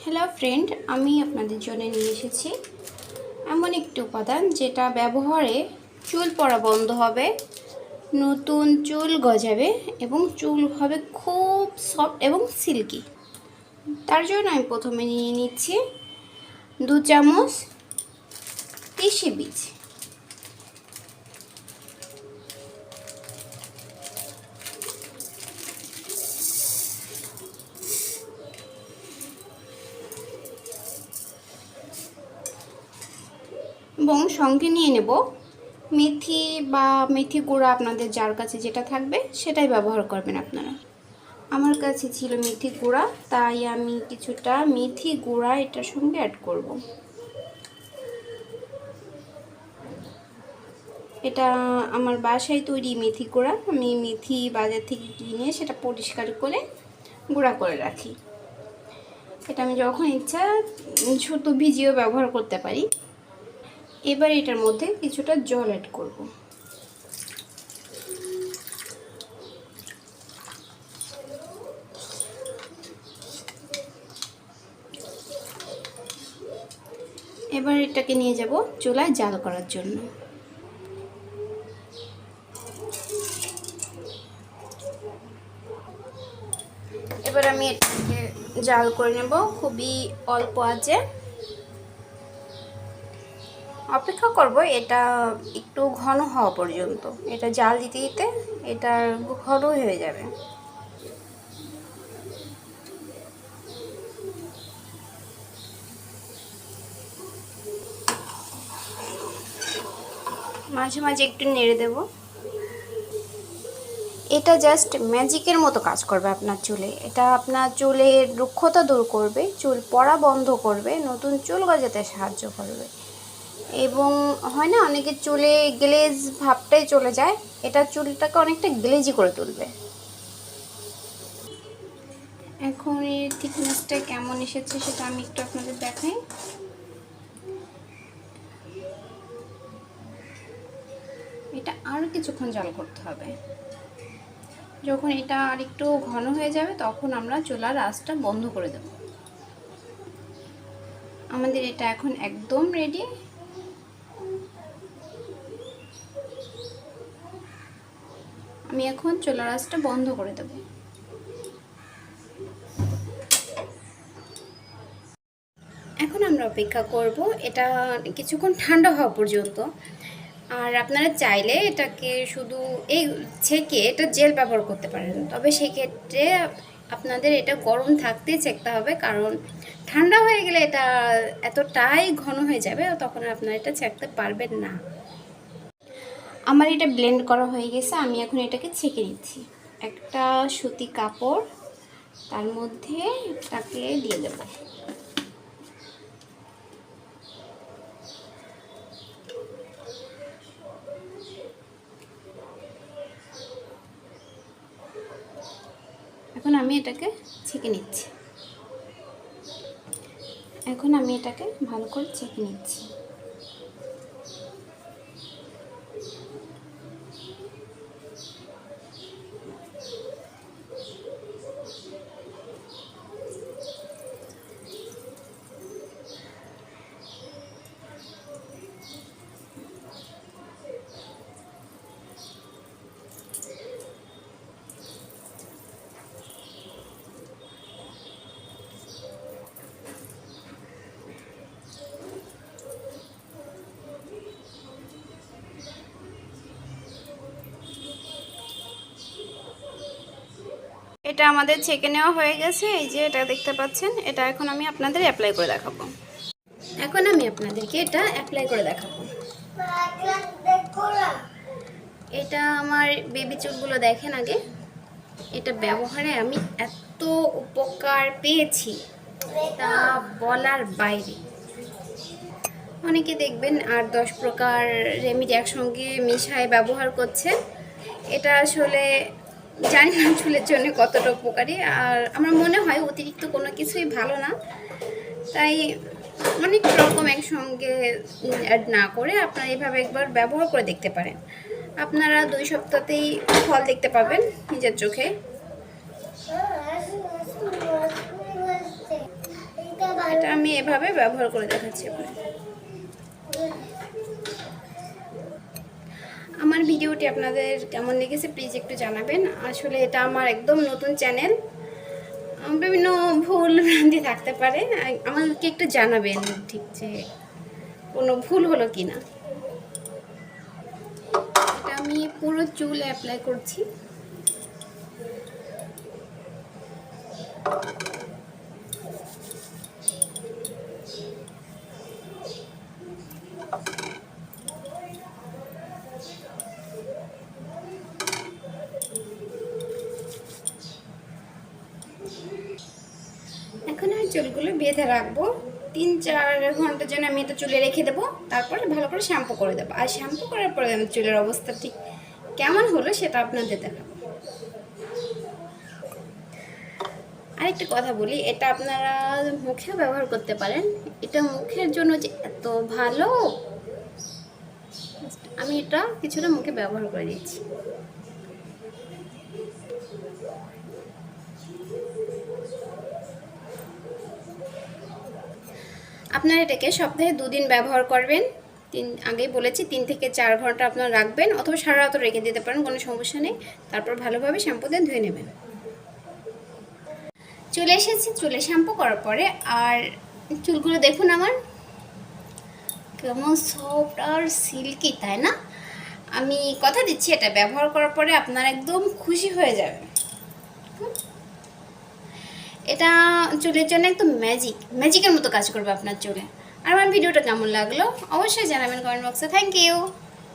Hello friend, আমি আপনাদের জন্য নিয়ে এসেছি এমন একটি উপাদান যেটা ব্যবহারে চুল পড়া বন্ধ হবে, নতুন চুল গজাবে এবং চুল হবে খুব সফট এবং সিল্কি। তার জন্য আমি প্রথমে নিয়ে নিচ্ছি 2 চামচ তিসি বীজ। এবং সঙ্গে নিয়ে নেব মেথি বা মেথি গুঁড়া, আপনাদের যার কাছে যেটা থাকবে সেটাই ব্যবহার করবেন আপনারা। আমার কাছে ছিল মেথি গুঁড়া, তাই আমি কিছুটা মেথি গুঁড়া এটার সঙ্গে অ্যাড করব। এটা আমার বাসায় তৈরি মেথি গুঁড়া। আমি মেথি বাজার থেকে কিনে সেটা পরিষ্কার করে গুঁড়া করে রাখি। এটা আমি যখন ইচ্ছা শুধু ভিজিয়েও ব্যবহার করতে পারি। এবার এটার মধ্যে কিছুটা জল অ্যাড করব। এবার এটাকে নিয়ে যাব চুলায় জাল করার জন্য। এবার আমি এটাকে জাল করে নেব খুবই অল্প আঁচে। অপেক্ষা করব এটা একটু ঘন হওয়া পর্যন্ত। এটা জাল দিতে দিতে এটা ঘন হয়ে যাবে। মাঝে মাঝে একটু নেড়ে দেব। এটা জাস্ট ম্যাজিকের মতো কাজ করবে আপনার চুলে। এটা আপনার চুলের রুক্ষতা দূর করবে, চুল পড়া বন্ধ করবে, নতুন চুল গজাতে সাহায্য করবে। এবং হয় না অনেকের চুলে গ্লেজ ভাবটাই চলে যায়, এটা চুলটাকে অনেকটা গ্লেজি করে তুলবে। এখন এর থিকনেসটা কেমন এসেছে সেটা আমি একটু আপনাদের দেখাই। এটা আরও কিছুক্ষণ জাল করতে হবে। যখন এটা আর একটু ঘন হয়ে যাবে তখন আমরা চুলার আঁচটা বন্ধ করে দেব। আমাদের এটা এখন একদম রেডি। আমি এখন চুলার আঁচটা বন্ধ করে দেব। এখন আমরা অপেক্ষা করব এটা কিছুক্ষণ ঠান্ডা হওয়া পর্যন্ত। আর আপনারা চাইলে এটাকে শুধু এই ছেঁকে এটা জেল ব্যবহার করতে পারেন, তবে সেক্ষেত্রে আপনাদের এটা গরম থাকতেই ছেঁকতে হবে, কারণ ঠান্ডা হয়ে গেলে এটা এতটাই ঘন হয়ে যাবে তখন আপনারা এটা ছেঁকতে পারবেন না। আমার এটা ব্লেন্ড করা হয়ে গেছে, আমি এখন এটাকে ছেঁকে নিচ্ছি। একটা সুতি কাপড় তার মধ্যে এটাকে দিয়ে দেব। এখন আমি এটাকে ছেঁকে নিচ্ছি। এখন আমি এটাকে ভালো করে ছেঁকে নিচ্ছি। এটা আমাদের ছেঁকে নেওয়া হয়ে গেছে। এই যে এটা দেখতে পাচ্ছেন, এটা এখন আমি আপনাদের অ্যাপ্লাই করে দেখাবো। এখন আমি আপনাদেরকে এটা অ্যাপ্লাই করে দেখাবো। এটা আমার বেবি চুলগুলো দেখেন আগে। এটা ব্যবহারে আমি এত উপকার পেয়েছি তা বলার বাইরে। অনেকে দেখবেন 8-10 প্রকার রেমেডি একসঙ্গে মিশায় ব্যবহার করছে। এটা আসলে জানি না চুলের জন্য কতটা উপকারী, আর আমার মনে হয় অতিরিক্ত কোনো কিছুই ভালো না। তাই অনেক রকম একসঙ্গে অ্যাড না করে আপনারা এইভাবে একবার ব্যবহার করে দেখতে পারেন। আপনারা 2 সপ্তাহতেই ফল দেখতে পাবেন নিজের চোখে। এটা আমি এভাবে ব্যবহার করে দেখাচ্ছি আপনাকে। আমার ভিডিওটি আপনাদের কেমন লেগেছে প্লিজ একটু জানাবেন। আসলে এটা আমার একদম নতুন চ্যানেল, বিভিন্ন ভুল ভ্রান্তি থাকতে পারে, আমাদেরকে একটু জানাবেন ঠিক যে কোনো ভুল হলো কি না। এটা আমি পুরো চুলে অ্যাপ্লাই করছি। এখন আমি চুলগুলো বেঁধে রাখবো 3-4 ঘন্টার জন্য। আমি এটা চুলে রেখে দেবো, তারপরে ভালো করে শ্যাম্পু করে দেবো। আর শ্যাম্পু করার পরে আমি চুলের অবস্থা ঠিক কেমন হলো সেটা আপনাদের দেখাবো। আরেকটা কথা বলি, এটা আপনারা মুখেও ব্যবহার করতে পারেন। এটা মুখের জন্য যে এত ভালো, আমি এটা কিছুটা মুখে ব্যবহার করে দিচ্ছি। আপনারা এটাকে সপ্তাহে 2 দিন ব্যবহার করবেন। আগেই বলেছি 3 থেকে 4 ঘন্টা আপনারা রাখবেন, অথবা সারা রাতও রেখে দিতে পারেন, কোনো সমস্যা নেই। তারপর ভালোভাবে শ্যাম্পু দিয়ে ধুয়ে নেবেন। চলে এসেছি চুলে শ্যাম্পু করার পরে, আর চুলগুলো দেখুন আমার কেমন সফট আর সিল্কি, তাই না? আমি কথা দিচ্ছি এটা ব্যবহার করার পরে আপনারা একদম খুশি হয়ে যাবেন। এটা চুলের জন্য একদম ম্যাজিকের মতো কাজ করবে আপনার চুলে। আর আমার ভিডিওটা কেমন লাগলো অবশ্যই জানাবেন কমেন্ট বক্সে। Thank you.